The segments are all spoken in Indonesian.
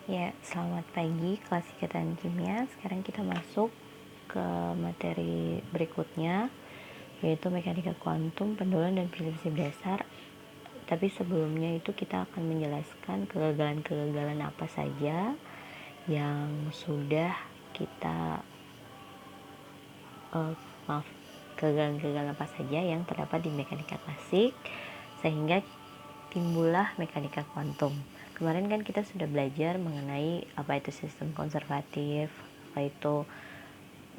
Ya, selamat pagi kelas Ikatan Kimia. Sekarang kita masuk ke materi berikutnya, yaitu mekanika kuantum, penduluan dan prinsip dasar. Tapi sebelumnya itu kita akan menjelaskan kegagalan-kegagalan apa saja yang sudah kita uh, maaf kegagalan-kegagalan apa saja yang terdapat di mekanika klasik sehingga timbullah mekanika kuantum. Kemarin kan kita sudah belajar mengenai apa itu sistem konservatif, apa itu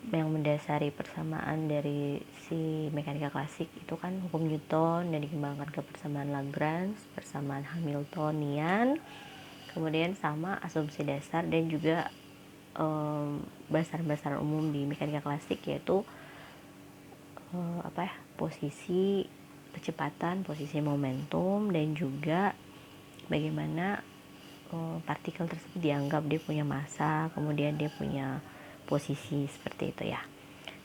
yang mendasari persamaan dari si mekanika klasik itu kan hukum Newton dan dikembangkan ke persamaan Lagrange, persamaan Hamiltonian, kemudian sama asumsi dasar dan juga basar-basar umum di mekanika klasik, yaitu posisi kecepatan, posisi momentum, dan juga bagaimana partikel tersebut dianggap dia punya massa, kemudian dia punya posisi seperti itu ya.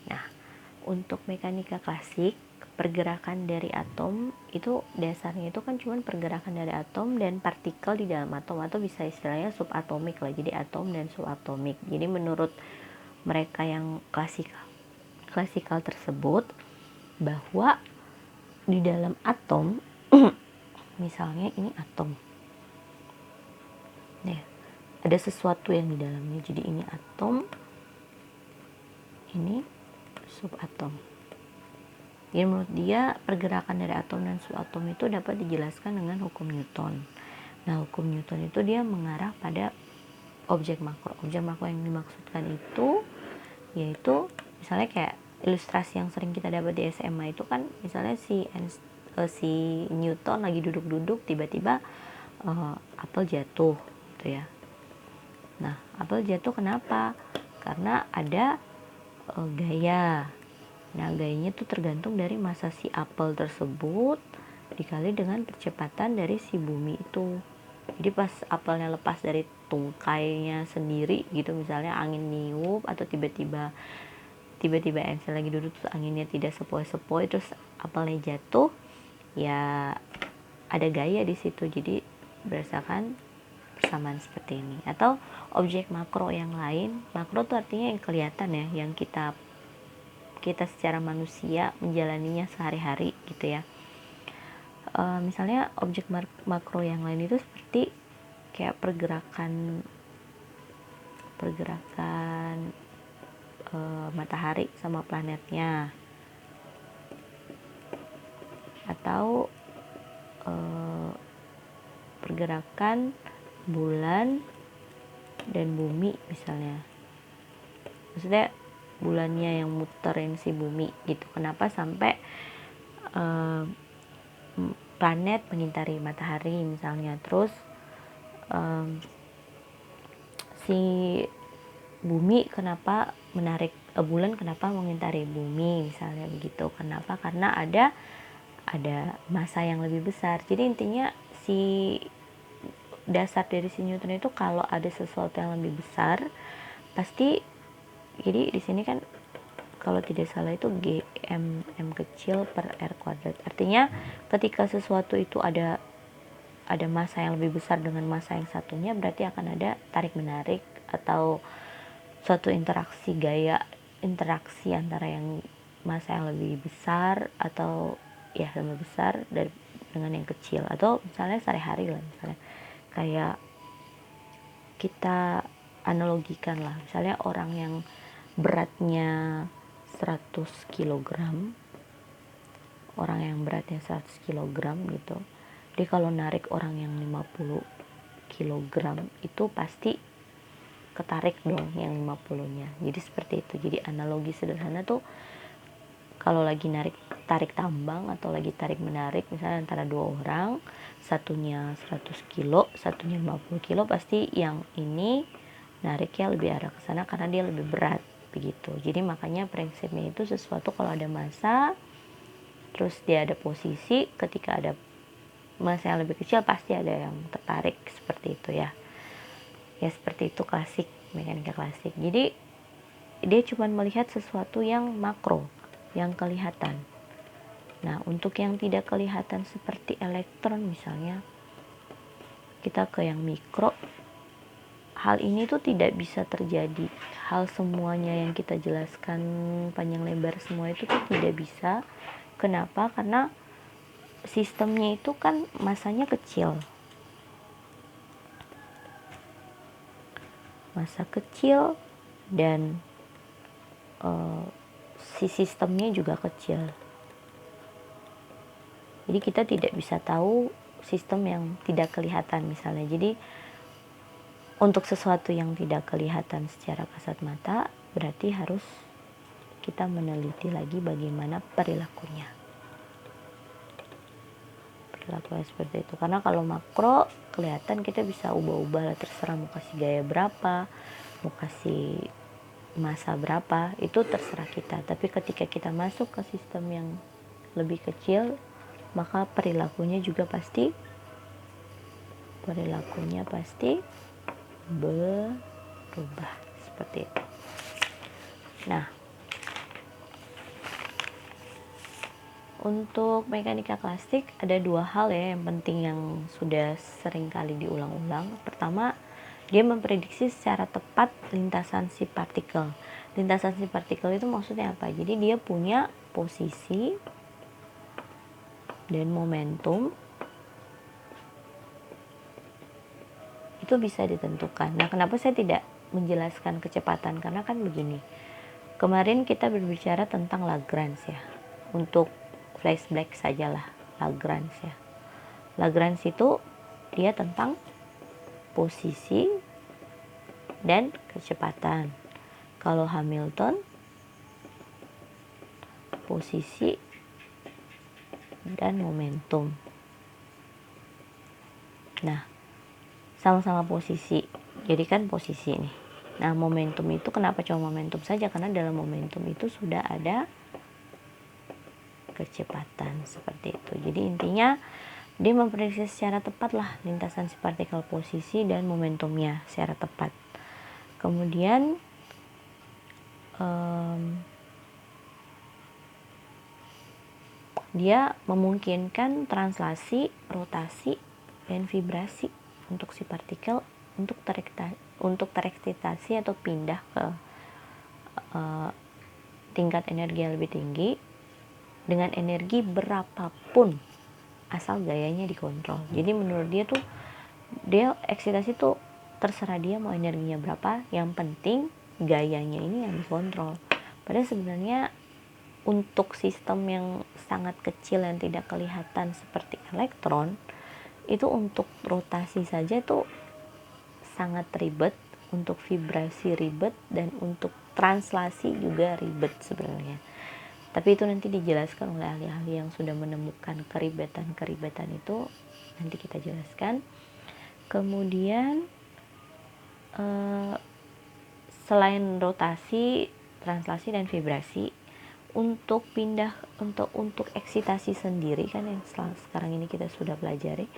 Nah, untuk mekanika klasik, pergerakan dari atom itu dasarnya itu kan cuma pergerakan dari atom dan partikel di dalam atom, atau bisa istilahnya subatomik lah, jadi atom dan subatomik. Jadi menurut mereka yang klasikal tersebut, bahwa di dalam atom misalnya ini atom nih, ada sesuatu yang di dalamnya, jadi ini atom, ini subatom. Jadi menurut dia pergerakan dari atom dan subatom itu dapat dijelaskan dengan hukum Newton. Nah, hukum Newton itu dia mengarah pada objek makro. Objek makro yang dimaksudkan itu yaitu misalnya kayak ilustrasi yang sering kita dapat di SMA itu kan, misalnya si Newton lagi duduk-duduk, tiba-tiba apel jatuh gitu ya. Nah, apel jatuh kenapa? Karena ada gaya. Nah, gayanya tuh tergantung dari massa si apel tersebut dikali dengan percepatan dari si bumi itu. Jadi pas apelnya lepas dari tungkainya sendiri gitu, misalnya angin niup atau tiba-tiba Ansel lagi duduk terus anginnya tidak sepoi-sepoi terus apelnya jatuh, ya ada gaya di situ. Jadi berdasarkan persamaan seperti ini. Atau objek makro yang lain, makro itu artinya yang kelihatan ya, yang kita secara manusia menjalaninya sehari-hari gitu ya. Misalnya objek makro yang lain itu seperti kayak pergerakan matahari sama planetnya, atau pergerakan bulan dan bumi misalnya. Maksudnya bulannya yang muterin si bumi gitu. Kenapa sampai planet mengitari matahari misalnya. Terus si bumi kenapa menarik bulan, kenapa mengitari bumi misalnya begitu. Kenapa? Karena ada massa yang lebih besar. Jadi intinya si dasar dari si Newton itu kalau ada sesuatu yang lebih besar pasti, jadi di sini kan kalau tidak salah itu m kecil per r kuadrat. Artinya ketika sesuatu itu ada massa yang lebih besar dengan massa yang satunya, berarti akan ada tarik menarik atau suatu interaksi antara yang massa yang lebih besar atau ya lebih besar dengan yang kecil. Atau misalnya sehari-hari lah, misalnya kayak kita analogikan lah, misalnya orang yang beratnya 100 kg, orang yang beratnya 100 kg gitu, jadi kalau narik orang yang 50 kg itu pasti ketarik dong yang 50-nya. Jadi seperti itu. Jadi analogi sederhana tuh, kalau lagi tarik tambang atau lagi tarik menarik misalnya antara dua orang, satunya 100 kilo, satunya 50 kilo, pasti yang ini nariknya lebih arah ke sana karena dia lebih berat begitu. Jadi makanya prinsipnya itu sesuatu kalau ada massa terus dia ada posisi, ketika ada massa yang lebih kecil pasti ada yang tertarik, seperti itu ya. Ya seperti itu klasik, mekanika klasik. Jadi dia cuma melihat sesuatu yang makro, yang kelihatan. Nah, untuk yang tidak kelihatan seperti elektron misalnya, kita ke yang mikro, hal ini tuh tidak bisa terjadi. Hal semuanya yang kita jelaskan panjang lebar semua itu tuh tidak bisa. Kenapa? Karena sistemnya itu kan masanya kecil. Masa kecil dan si sistemnya juga kecil. Jadi kita tidak bisa tahu sistem yang tidak kelihatan misalnya. Jadi untuk sesuatu yang tidak kelihatan secara kasat mata, berarti harus kita meneliti lagi bagaimana perilakunya. Perilakunya seperti itu. Karena kalau makro kelihatan, kita bisa ubah-ubah lah, terserah mau kasih gaya berapa, mau kasih masa berapa, itu terserah kita. Tapi ketika kita masuk ke sistem yang lebih kecil, maka perilakunya pasti berubah seperti itu. Nah, untuk mekanika klasik ada dua hal ya yang penting yang sudah sering kali diulang-ulang. Pertama, dia memprediksi secara tepat lintasan si partikel. Lintasan si partikel itu maksudnya apa? Jadi dia punya posisi dan momentum itu bisa ditentukan. Nah, kenapa saya tidak menjelaskan kecepatan? Karena kan begini, kemarin kita berbicara tentang Lagrange ya. Untuk flashback sajalah Lagrange ya. Lagrange itu dia tentang posisi dan kecepatan. Kalau Hamilton posisi dan momentum. Nah, sama-sama posisi. Jadi kan posisi nih. Nah, momentum itu kenapa cuma momentum saja? Karena dalam momentum itu sudah ada kecepatan seperti itu. Jadi intinya dia memprediksi secara tepat lah lintasan si partikel, posisi dan momentumnya secara tepat. Kemudian dia memungkinkan translasi, rotasi, dan vibrasi untuk si partikel untuk tereksitasi atau pindah ke tingkat energi yang lebih tinggi dengan energi berapapun asal gayanya dikontrol. Jadi menurut dia eksitasi tuh terserah dia mau energinya berapa, yang penting gayanya ini yang dikontrol. Padahal sebenarnya untuk sistem yang sangat kecil yang tidak kelihatan seperti elektron, itu untuk rotasi saja tuh sangat ribet, untuk vibrasi ribet, dan untuk translasi juga ribet sebenarnya. Tapi itu nanti dijelaskan oleh ahli-ahli yang sudah menemukan keribetan itu, nanti kita jelaskan. Kemudian selain rotasi, translasi, dan vibrasi, untuk eksitasi sendiri kan yang sekarang ini kita sudah pelajari,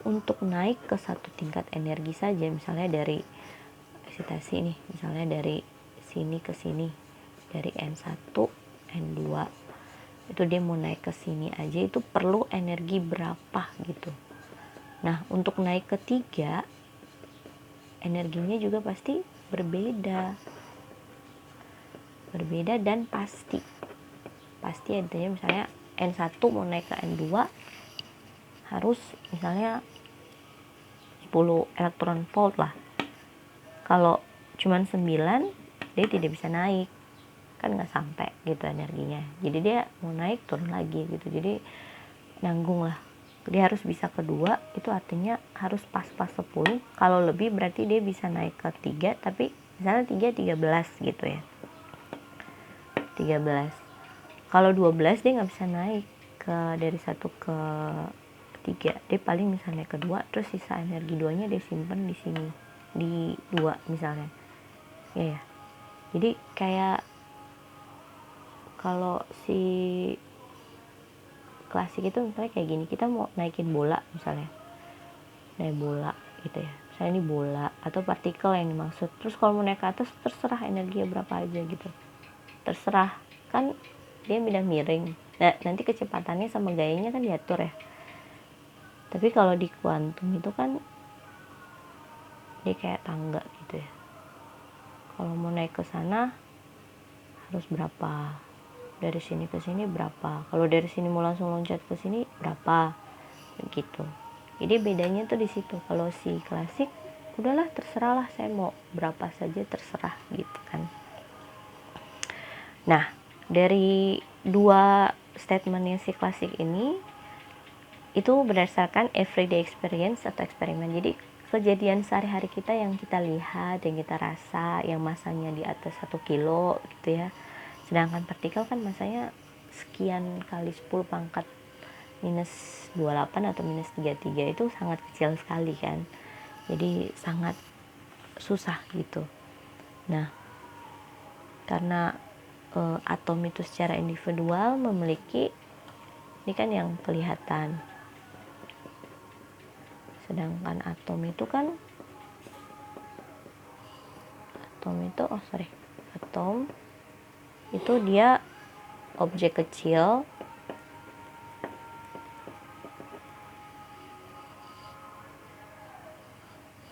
untuk naik ke satu tingkat energi saja, misalnya dari eksitasi nih, misalnya dari sini ke sini, dari N1 N2 itu dia mau naik ke sini aja itu perlu energi berapa gitu. Nah, untuk naik ke 3 energinya juga pasti berbeda dan pasti artinya misalnya N1 mau naik ke N2 harus misalnya 10 elektron volt lah. Kalau cuman 9 dia tidak bisa naik, kan nggak sampai gitu energinya. Jadi dia mau naik turun lagi gitu, jadi nanggung lah. Dia harus bisa kedua, itu artinya harus pas-pas 10. Kalau lebih berarti dia bisa naik ke 3, tapi misalnya 13 gitu ya, 13. Kalau 12 dia nggak bisa naik dari 1 ke 3, dia paling misalnya kedua, terus sisa energi 2-nya dia simpen di sini di 2 misalnya ya. Jadi kayak kalau si klasik itu misalnya kayak gini, kita mau naikin bola misalnya, naik bola gitu ya, misalnya ini bola atau partikel yang dimaksud, terus kalau mau naik ke atas terserah energinya berapa aja gitu, terserah kan dia pindah miring. Nah, nanti kecepatannya sama gayanya kan diatur ya. Tapi kalau di kuantum itu kan Dia kayak tangga gitu ya. Kalau mau naik ke sana harus berapa, dari sini ke sini berapa, kalau dari sini mau langsung loncat ke sini berapa, begitu. Jadi bedanya tuh di situ. Kalau si klasik udahlah terserahlah, saya mau berapa saja terserah gitu kan. Nah, dari dua statementnya si klasik ini itu berdasarkan everyday experience atau eksperimen. Jadi kejadian sehari-hari kita yang kita lihat, yang kita rasa, yang masanya di atas 1 kilo gitu ya. Sedangkan partikel kan masanya sekian kali 10 pangkat minus 28 atau minus 33, itu sangat kecil sekali kan. Jadi sangat susah gitu. Nah, karena atom itu secara individual memiliki, ini kan yang kelihatan, sedangkan atom itu dia objek kecil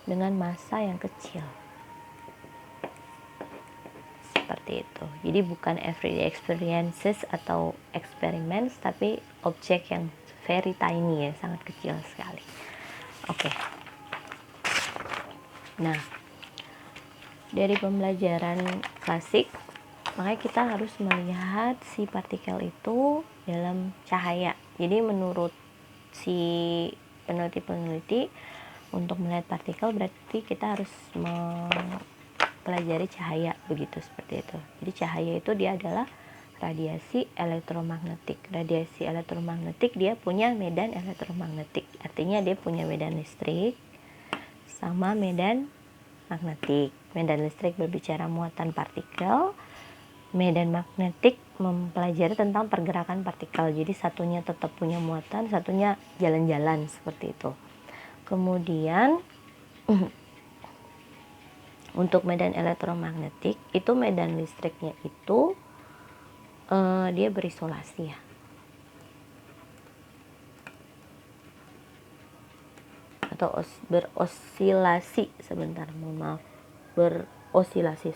dengan massa yang kecil, seperti itu. Jadi bukan everyday experiences atau experiments, tapi objek yang very tiny ya, sangat kecil sekali. Oke. Nah, dari pembelajaran klasik, makanya kita harus melihat si partikel itu dalam cahaya. Jadi menurut si peneliti-peneliti, untuk melihat partikel berarti kita harus mempelajari cahaya, begitu, seperti itu. Jadi cahaya itu dia adalah radiasi elektromagnetik. Radiasi elektromagnetik dia punya medan elektromagnetik, artinya dia punya medan listrik sama medan magnetik. Medan listrik berbicara muatan partikel, medan magnetik mempelajari tentang pergerakan partikel. Jadi satunya tetap punya muatan, satunya jalan-jalan, seperti itu. Kemudian untuk medan elektromagnetik itu medan listriknya itu dia berisolasi ya, atau berosilasi, sebentar, mohon maaf, berosilasi.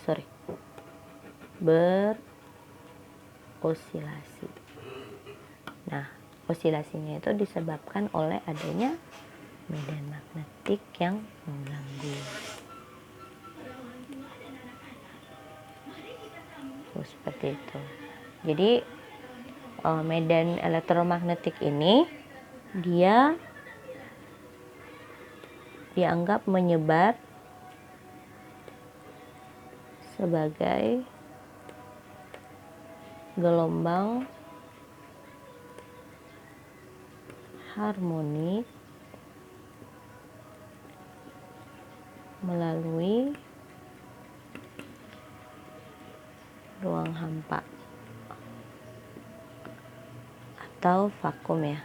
Nah, osilasinya itu disebabkan oleh adanya medan magnetik yang mengganggu. Seperti itu. Jadi medan elektromagnetik ini dia dianggap menyebar sebagai gelombang harmonik melalui ruang hampa atau vakum ya.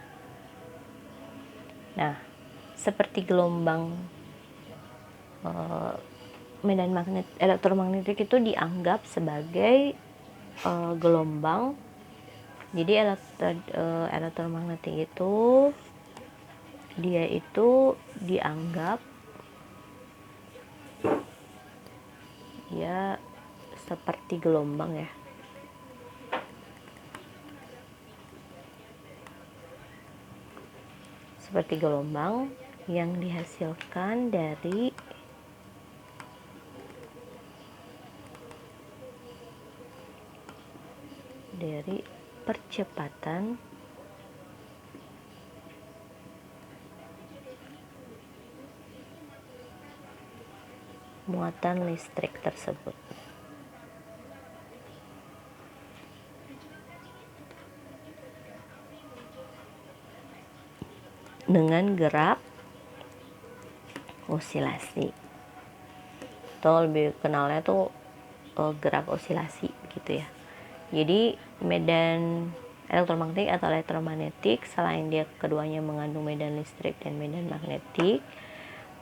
Nah, seperti gelombang medan magnet elektromagnetik itu dianggap sebagai gelombang. Jadi elektromagnetik itu dia itu dianggap ya seperti gelombang ya. Seperti gelombang yang dihasilkan dari percepatan muatan listrik tersebut. Dengan gerak osilasi, atau lebih kenalnya tuh gerak osilasi gitu ya. Jadi medan elektromagnetik atau elektromagnetik, selain dia keduanya mengandung medan listrik dan medan magnetik,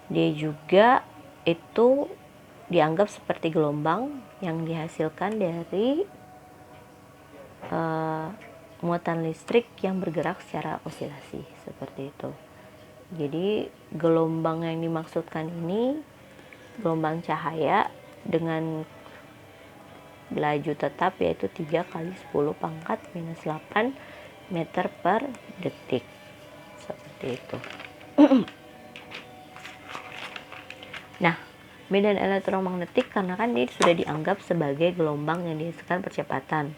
dia juga itu dianggap seperti gelombang yang dihasilkan dari muatan listrik yang bergerak secara osilasi, seperti itu. Jadi gelombang yang dimaksudkan ini gelombang cahaya dengan laju tetap yaitu 3 kali 10 pangkat minus 8 meter per detik. Seperti itu. Nah, medan elektromagnetik karena kan dia sudah dianggap sebagai gelombang yang dihasilkan percepatan.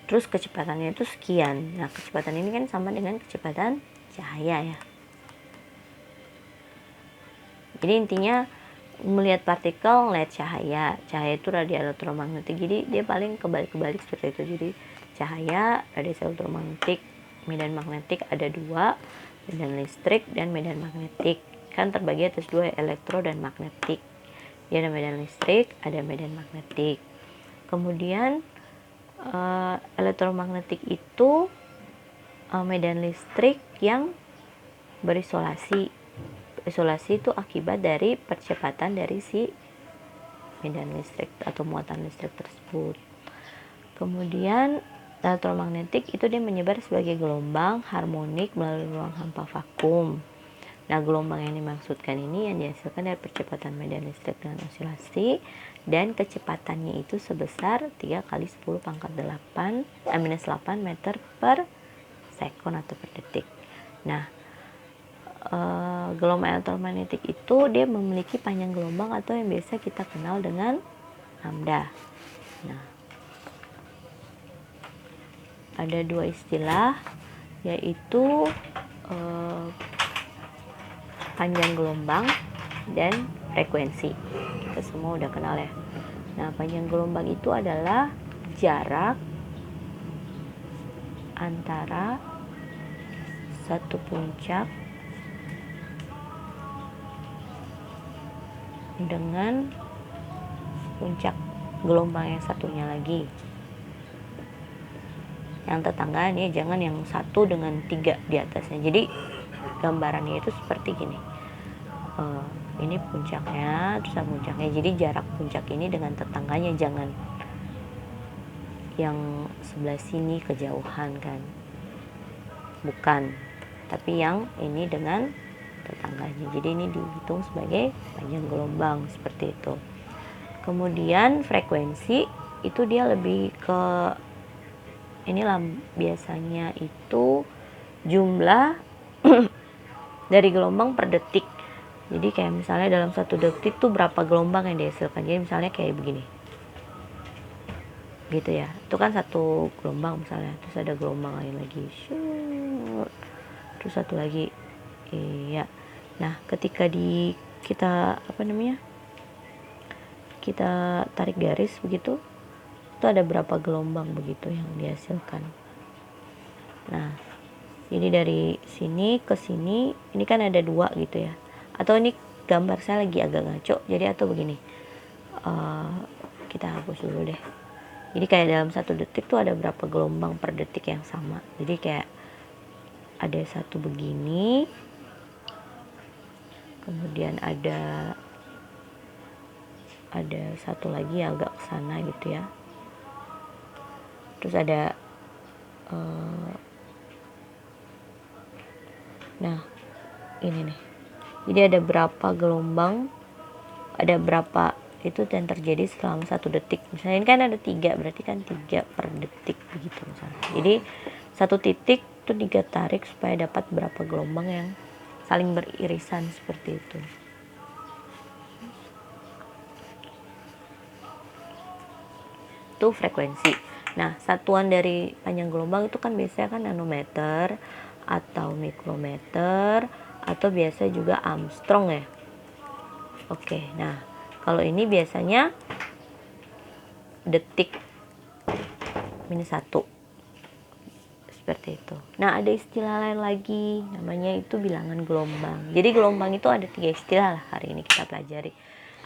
Terus kecepatannya itu sekian. Nah, kecepatan ini kan sama dengan kecepatan cahaya ya. Jadi intinya melihat partikel, melihat cahaya. Cahaya itu radiasi elektromagnetik. Jadi dia paling kebalik-kebalik seperti itu. Jadi cahaya, radiasi elektromagnetik, medan magnetik ada dua, medan listrik dan medan magnetik. Kan terbagi atas dua, elektro dan magnetik. Dia ada medan listrik, ada medan magnetik. Kemudian elektromagnetik itu medan listrik yang berisolasi. Isolasi itu akibat dari percepatan dari si medan listrik atau muatan listrik tersebut. Kemudian elektromagnetik itu dia menyebar sebagai gelombang harmonik melalui ruang hampa vakum. Nah, gelombang yang dimaksudkan ini yang dihasilkan dari percepatan medan listrik dengan osilasi dan kecepatannya itu sebesar 3 kali 10 pangkat 8 meter per sekon atau per detik. Nah, gelombang elektromagnetik itu dia memiliki panjang gelombang atau yang biasa kita kenal dengan lambda. Nah, ada dua istilah yaitu panjang gelombang dan frekuensi. Kita semua udah kenal ya. Nah, panjang gelombang itu adalah jarak antara satu puncak dengan puncak gelombang yang satunya lagi. Yang tetangganya jangan yang 1 dengan 3 di atasnya. Jadi gambarannya itu seperti gini. Ini puncaknya, terus puncaknya. Jadi jarak puncak ini dengan tetangganya, jangan yang sebelah sini kejauhan kan. Bukan. Tapi yang ini dengan tetangganya. Jadi ini dihitung sebagai panjang gelombang seperti itu. Kemudian frekuensi itu dia lebih ke inilah biasanya itu jumlah dari gelombang per detik. Jadi kayak misalnya dalam satu detik tuh berapa gelombang yang dihasilkan. Jadi misalnya kayak begini. Gitu ya. Itu kan satu gelombang misalnya. Terus ada gelombang lain lagi. Terus satu lagi. Iya. Nah, ketika kita kita tarik garis begitu, itu ada berapa gelombang begitu yang dihasilkan. Nah, jadi dari sini ke sini, ini kan ada 2 gitu ya. Atau ini gambar saya lagi agak ngaco, jadi atau begini. Kita hapus dulu deh. Jadi kayak dalam satu detik tuh ada berapa gelombang per detik yang sama. Jadi kayak ada satu begini, kemudian ada satu lagi yang agak kesana gitu ya. Terus ada nah ini nih. Jadi ada berapa gelombang, ada berapa itu yang terjadi selama 1 detik. Misalnya ini kan ada 3, berarti kan 3 per detik begitu misalnya. Jadi satu titik itu tarik supaya dapat berapa gelombang yang saling beririsan seperti itu. Itu frekuensi. Nah, satuan dari panjang gelombang itu kan biasanya kan nanometer atau mikrometer atau biasa juga Armstrong ya. Oke, nah kalau ini biasanya detik minus 1 seperti itu. Nah, ada istilah lain lagi namanya itu bilangan gelombang. Jadi gelombang itu ada 3 istilah lah hari ini kita pelajari.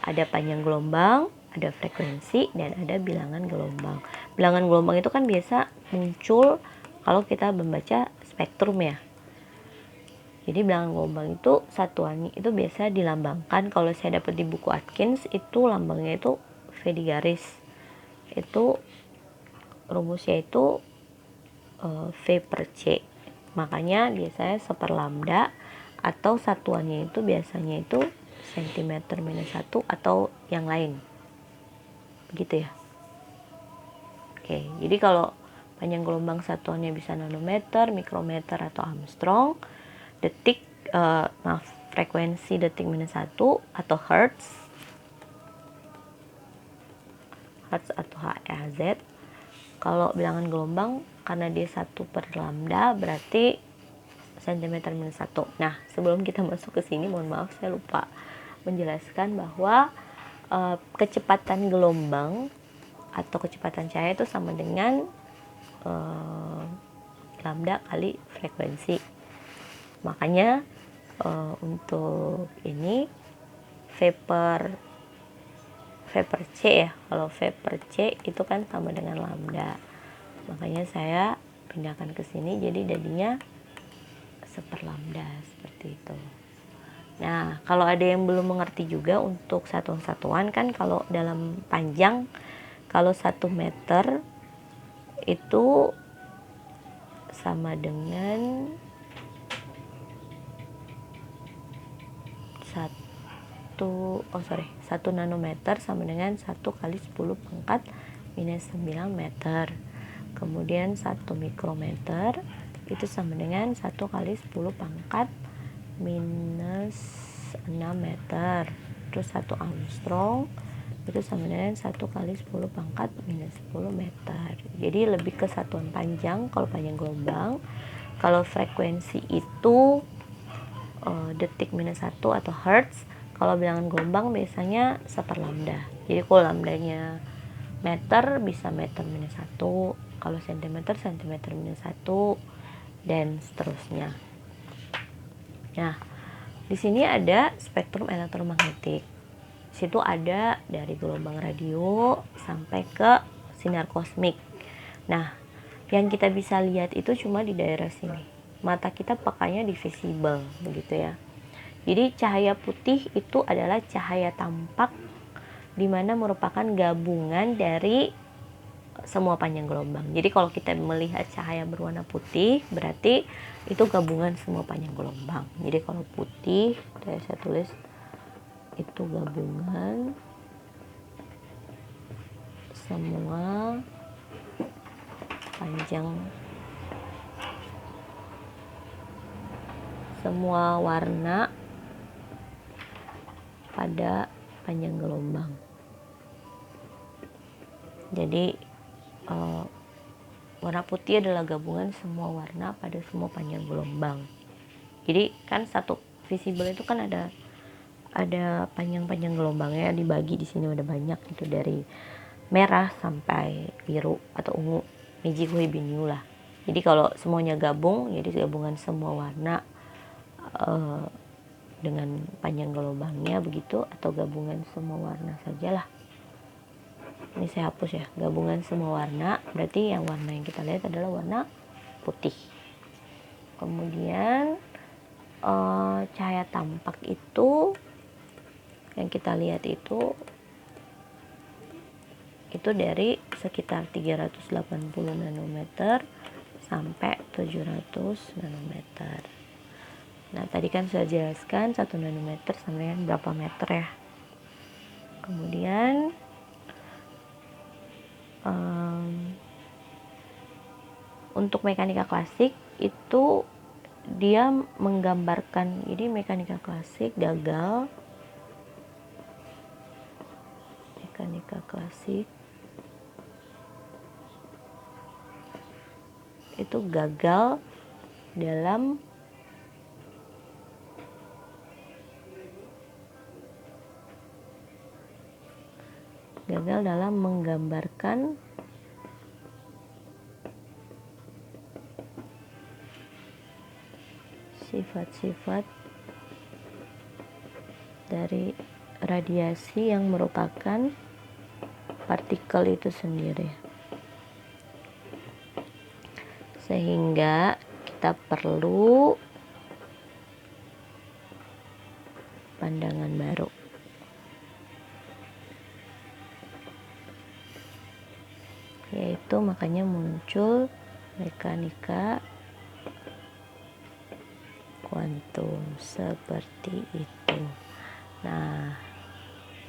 Ada panjang gelombang, ada frekuensi, dan ada bilangan gelombang. Bilangan gelombang itu kan biasa muncul kalau kita membaca spektrum ya. Jadi bilangan gelombang itu satuannya itu biasa dilambangkan, kalau saya dapat di buku Atkins itu lambangnya itu V di garis. Itu rumusnya itu V per C. Makanya biasanya 1/lambda atau satuannya itu biasanya itu sentimeter minus 1 atau yang lain, begitu ya. Oke, jadi kalau panjang gelombang satuannya bisa nanometer, mikrometer atau Armstrong, frekuensi detik minus 1 atau hertz atau Hz. Kalau bilangan gelombang karena dia 1 per lambda berarti sentimeter minus 1. Nah, sebelum kita masuk ke sini, mohon maaf saya lupa menjelaskan bahwa kecepatan gelombang atau kecepatan cahaya itu sama dengan lambda kali frekuensi. Makanya untuk ini V per C ya. Kalau V per C itu kan sama dengan lambda. Makanya saya pindahkan ke sini jadi jadinya 1 lambda seperti itu. Nah, kalau ada yang belum mengerti juga untuk satuan-satuan kan, kalau dalam panjang, kalau 1 meter itu sama dengan 1 nanometer sama dengan 1 kali 10 pangkat minus 9 meter. Kemudian 1 mikrometer itu sama dengan 1 kali 10 pangkat minus 6 meter. Terus 1 Armstrong itu sama dengan 1 kali 10 pangkat minus 10 meter. Jadi lebih ke satuan panjang kalau panjang gelombang. Kalau frekuensi itu detik minus 1 atau hertz. Kalau bilangan gelombang biasanya 1 lambda. Jadi kalau lambdanya meter bisa meter minus 1, kalau sentimeter minus 1, dan seterusnya. Nah, di sini ada spektrum elektromagnetik. Situ ada dari gelombang radio sampai ke sinar kosmik. Nah, yang kita bisa lihat itu cuma di daerah sini. Mata kita pakainya di visible, begitu ya. Jadi cahaya putih itu adalah cahaya tampak, di mana merupakan gabungan dari semua panjang gelombang. Jadi kalau kita melihat cahaya berwarna putih, berarti itu gabungan semua panjang gelombang. Jadi kalau putih, saya tulis itu gabungan semua semua warna pada panjang gelombang. Jadi warna putih adalah gabungan semua warna pada semua panjang gelombang. Jadi kan satu visible itu kan ada panjang-panjang gelombangnya dibagi di sini udah banyak itu, dari merah sampai biru atau ungu, Meiji Kuei Binyu lah. Jadi kalau semuanya gabung, jadi gabungan semua warna dengan panjang gelombangnya begitu, atau gabungan semua warna sajalah. Ini saya hapus ya, gabungan semua warna, berarti yang warna yang kita lihat adalah warna putih. Kemudian cahaya tampak itu yang kita lihat itu dari sekitar 380 nanometer sampai 700 nanometer. Nah, tadi kan saya jelaskan 1 nanometer sama dengan berapa meter ya. Kemudian untuk mekanika klasik itu dia menggambarkan, jadi mekanika klasik itu gagal dalam menggambarkan sifat-sifat dari radiasi yang merupakan partikel itu sendiri, sehingga kita perlu pandangan baru. Yaitu makanya muncul mekanika kuantum seperti itu. Nah,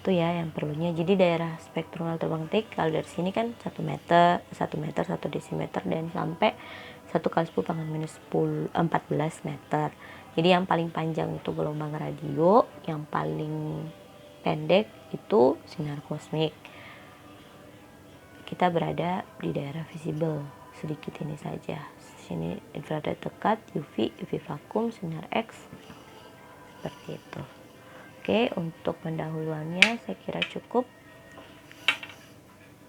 itu ya yang perlunya. Jadi daerah spektrum elektromagnetik kalau dari sini kan 1 meter 1 desimeter dan sampai 1 × 10⁻14 meter. Jadi yang paling panjang itu gelombang radio, yang paling pendek itu sinar kosmik. Kita berada di daerah visible sedikit ini saja. Sini infrared dekat, UV vakum, sinar X, seperti itu. Oke, untuk pendahuluannya saya kira cukup.